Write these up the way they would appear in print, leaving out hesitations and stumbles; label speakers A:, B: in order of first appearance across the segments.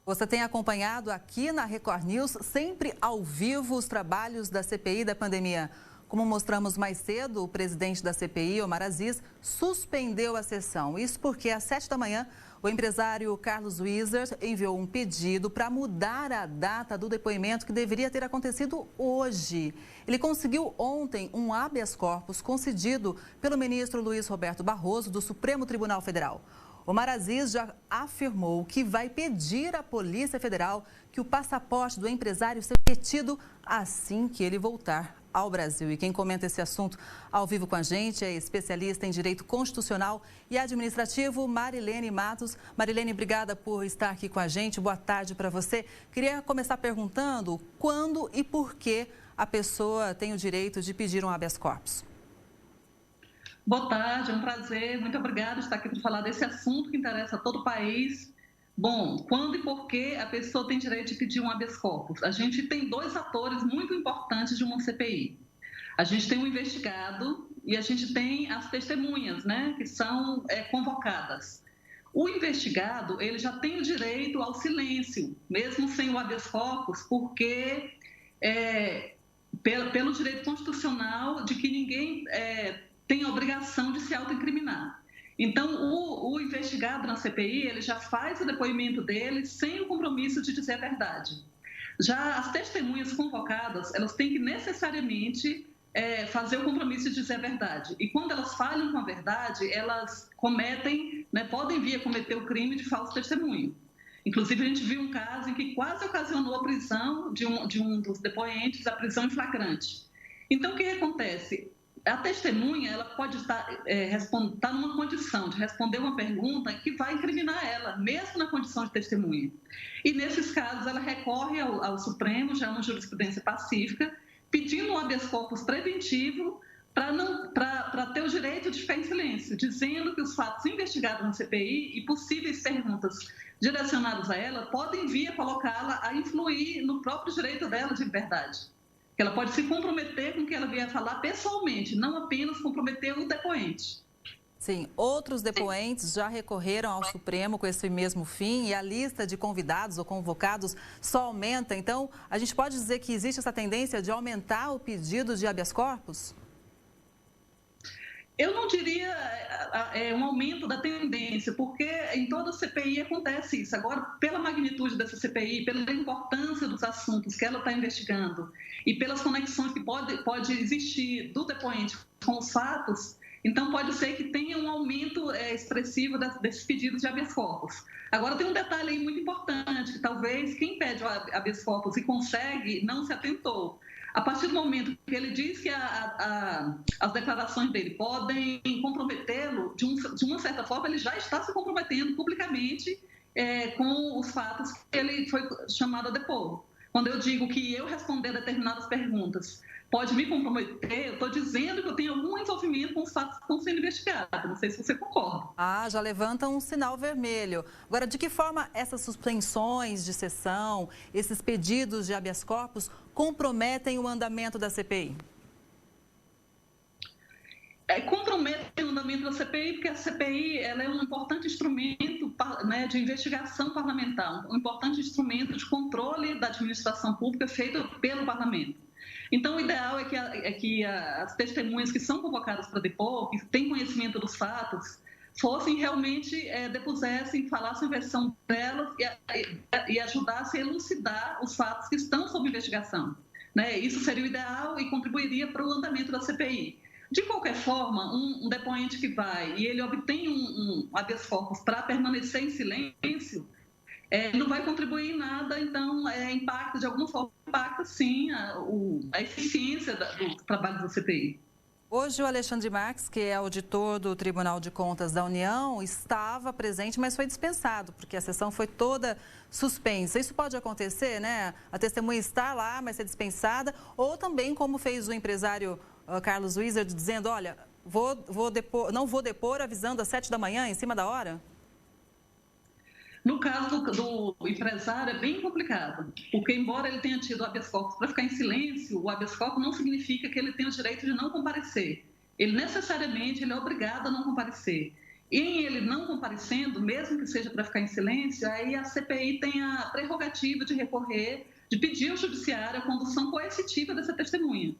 A: Você tem acompanhado aqui na Record News, sempre ao vivo, os trabalhos da CPI da pandemia. Como mostramos mais cedo, o presidente da CPI, Omar Aziz, suspendeu a sessão. Isso porque às 7 da manhã, o empresário Carlos Wizard enviou um pedido para mudar a data do depoimento que deveria ter acontecido hoje. Ele conseguiu ontem um habeas corpus concedido pelo ministro Luiz Roberto Barroso, do Supremo Tribunal Federal. Omar Aziz já afirmou que vai pedir à Polícia Federal que o passaporte do empresário seja retido assim que ele voltar ao Brasil. E quem comenta esse assunto ao vivo com a gente é especialista em Direito Constitucional e Administrativo, Marilene Matos. Marilene, obrigada por estar aqui com a gente. Boa tarde para você. Queria começar perguntando quando e por que a pessoa tem o direito de pedir um habeas corpus.
B: Boa tarde, é um prazer, muito obrigada por estar aqui para falar desse assunto que interessa a todo o país. Bom, quando e por que a pessoa tem direito de pedir um habeas corpus? A gente tem dois atores muito importantes de uma CPI. A gente tem o investigado e a gente tem as testemunhas, né, que são convocadas. O investigado, ele já tem o direito ao silêncio, mesmo sem o habeas corpus, porque pelo direito constitucional de que ninguém tem a obrigação de se autoincriminar. Então, o investigado na CPI, ele já faz o depoimento dele sem o compromisso de dizer a verdade. Já as testemunhas convocadas, elas têm que necessariamente fazer o compromisso de dizer a verdade. E quando elas falham com a verdade, elas cometem, podem vir a cometer o crime de falso testemunho. Inclusive, a gente viu um caso em que quase ocasionou a prisão de um dos depoentes, a prisão em flagrante. Então, o que acontece? A testemunha, ela pode estar numa condição de responder uma pergunta que vai incriminar ela, mesmo na condição de testemunha. E, nesses casos, ela recorre ao Supremo, já uma jurisprudência pacífica, pedindo um habeas corpus preventivo para ter o direito de ficar em silêncio, dizendo que os fatos investigados na CPI e possíveis perguntas direcionadas a ela podem vir a colocá-la a influir no próprio direito dela de liberdade. Que ela pode se comprometer com o que ela vier falar pessoalmente, não apenas comprometer o depoente.
A: Sim, outros depoentes já recorreram ao Supremo com esse mesmo fim e a lista de convidados ou convocados só aumenta. Então, a gente pode dizer que existe essa tendência de aumentar o pedido de habeas corpus?
B: Eu não diria um aumento da tendência, porque em toda CPI acontece isso. Agora, pela magnitude dessa CPI, pela importância dos assuntos que ela está investigando e pelas conexões que pode existir do depoente com os fatos, então pode ser que tenha um aumento expressivo desses pedidos de habeas corpus. Agora, tem um detalhe aí muito importante, que talvez quem pede o habeas corpus e consegue não se atentou. A partir do momento que ele diz que as declarações dele podem comprometê-lo, de uma certa forma, ele já está se comprometendo publicamente com os fatos que ele foi chamado a depor. Quando eu digo que eu responder determinadas perguntas pode me comprometer, eu estou dizendo que eu tenho algum envolvimento com os fatos que estão sendo investigados. Não sei se você concorda.
A: Já levanta um sinal vermelho. Agora, de que forma essas suspensões de sessão, esses pedidos de habeas corpus comprometem o andamento da CPI?
B: Comprometem o andamento da CPI, porque a CPI ela é um importante instrumento de investigação parlamentar, um importante instrumento de controle da administração pública feito pelo parlamento. Então, o ideal é que as testemunhas que são convocadas para depor, que têm conhecimento dos fatos, fossem realmente, depusessem, falassem a versão delas e ajudassem a elucidar os fatos que estão sob investigação. Isso seria o ideal e contribuiria para o andamento da CPI. De qualquer forma, um depoente que vai e ele obtém um habeas corpus para permanecer em silêncio, não vai contribuir em nada, então impacta, de alguma forma, impacta sim a eficiência do trabalho da CPI.
A: Hoje o Alexandre Marques, que é auditor do Tribunal de Contas da União, estava presente, mas foi dispensado, porque a sessão foi toda suspensa. Isso pode acontecer, né? A testemunha está lá, mas ser dispensada, ou também como fez o empresário Carlos Wizard, dizendo, olha, não vou depor, avisando às 7 da manhã, em cima da hora?
B: No caso do empresário é bem complicado, porque embora ele tenha tido o habeas corpus para ficar em silêncio, o habeas corpus não significa que ele tem o direito de não comparecer. Ele necessariamente é obrigado a não comparecer. Em ele não comparecendo, mesmo que seja para ficar em silêncio, aí a CPI tem a prerrogativa de recorrer, de pedir ao judiciário a condução coercitiva dessa testemunha,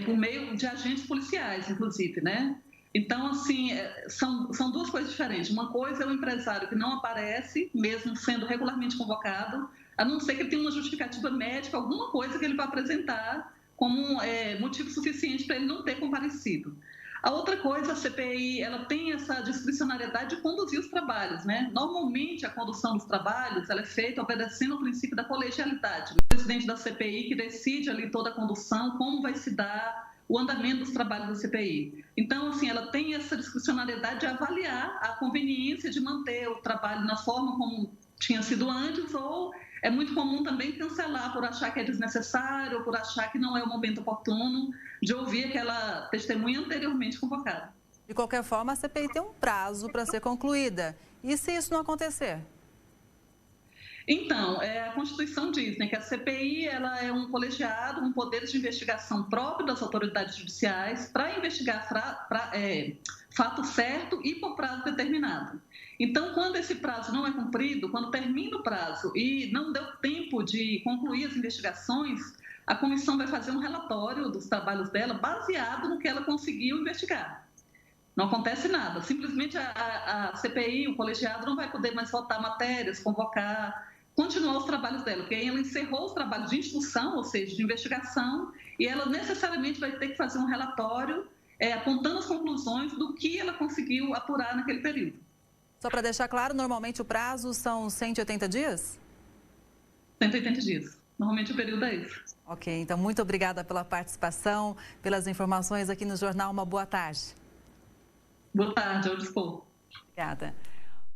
B: por meio de agentes policiais, inclusive, né? Então, assim, são duas coisas diferentes. Uma coisa é o empresário que não aparece, mesmo sendo regularmente convocado, a não ser que ele tenha uma justificativa médica, alguma coisa que ele vai apresentar como motivo suficiente para ele não ter comparecido. A outra coisa, a CPI, ela tem essa discricionariedade de conduzir os trabalhos, né? Normalmente, a condução dos trabalhos, ela é feita obedecendo ao princípio da colegialidade. O presidente da CPI que decide ali toda a condução, como vai se dar o andamento dos trabalhos da CPI. Então, assim, ela tem essa discricionariedade de avaliar a conveniência de manter o trabalho na forma como tinha sido antes, ou é muito comum também cancelar por achar que é desnecessário, ou por achar que não é o momento oportuno de ouvir aquela testemunha anteriormente convocada.
A: De qualquer forma, a CPI tem um prazo para ser concluída. E se isso não acontecer?
B: Então, a Constituição diz, né, que a CPI ela é um colegiado, um poder de investigação próprio das autoridades judiciais para investigar fato certo e por prazo determinado. Então, quando esse prazo não é cumprido, quando termina o prazo e não deu tempo de concluir as investigações, a comissão vai fazer um relatório dos trabalhos dela baseado no que ela conseguiu investigar. Não acontece nada, simplesmente a CPI, o colegiado, não vai poder mais votar matérias, convocar, continuar os trabalhos dela, porque aí ela encerrou os trabalhos de instrução, ou seja, de investigação, e ela necessariamente vai ter que fazer um relatório apontando as conclusões do que ela conseguiu apurar naquele período.
A: Só para deixar claro, normalmente o prazo são 180 dias?
B: 180 dias. Normalmente o período é esse.
A: Ok, então muito obrigada pela participação, pelas informações aqui no Jornal. Uma boa tarde.
B: Boa tarde, ao dispor.
A: Obrigada.